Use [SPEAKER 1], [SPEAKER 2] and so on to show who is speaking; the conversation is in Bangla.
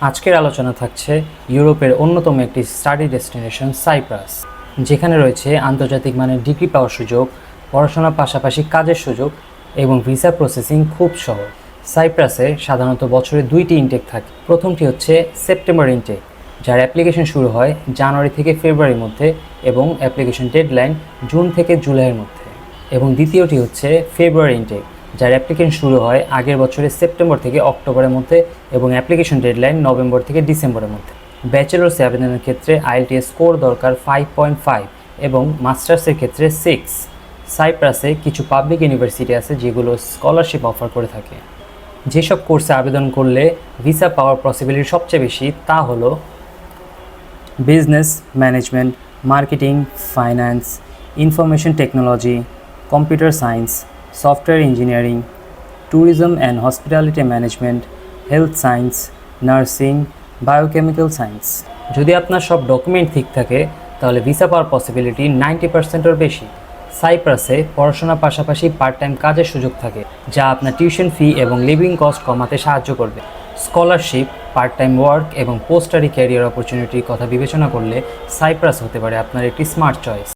[SPEAKER 1] আজকের আলোচনা থাকছে ইউরোপের অন্যতম একটি স্টাডি ডেস্টিনেশন সাইপ্রাস, যেখানে রয়েছে আন্তর্জাতিক মানের ডিগ্রি পাওয়ার সুযোগ, পড়াশোনার পাশাপাশি কাজের সুযোগ এবং ভিসা প্রসেসিং খুব সহজ। সাইপ্রাসে সাধারণত বছরে দুইটি ইনটেক থাকে। প্রথমটি হচ্ছে সেপ্টেম্বর ইনটেক, যার অ্যাপ্লিকেশন শুরু হয় জানুয়ারি থেকে ফেব্রুয়ারির মধ্যে এবং অ্যাপ্লিকেশন ডেডলাইন জুন থেকে জুলাইয়ের মধ্যে। এবং দ্বিতীয়টি হচ্ছে ফেব্রুয়ারি ইনটেক, যার অ্যাপ্লিকেশন শুরু হয় আগের বছরের সেপ্টেম্বর থেকে অক্টোবরের মধ্যে এবং অ্যাপ্লিকেশন ডেডলাইন নভেম্বর থেকে ডিসেম্বরের মধ্যে। ব্যাচেলর্সে আবেদনের ক্ষেত্রে আইএলটিএস স্কোর দরকার 5.5 এবং মাস্টার্সের ক্ষেত্রে 6। সাইপ্রাসে কিছু পাবলিক ইউনিভার্সিটি আছে যেগুলো স্কলারশিপ অফার করে থাকে। যেসব কোর্সে আবেদন করলে ভিসা পাওয়ার পসিবিলিটি সবচেয়ে বেশি তা হলো business management, marketing, finance, information technology, computer science, software engineering, tourism and hospitality management, health science, nursing, biochemical science. যদি আপনার সব ডকুমেন্ট ঠিক থাকে তাহলে ভিসা পাওয়ার পসিবিলিটি 90%-এর বেশি। সাইপ্রাসে পড়াশোনার পাশাপাশি পার্ট টাইম কাজের সুযোগ থাকে, যা আপনার টিউশন ফি এবং লিভিং কস্ট কমাতে সাহায্য করবে। স্কলারশিপ, পার্ট টাইম ওয়ার্ক এবং পোস্ট স্টাডি ক্যারিয়ার অপরচুনিটির কথা বিবেচনা করলে সাইপ্রাস হতে পারে আপনার একটি স্মার্ট চয়েস।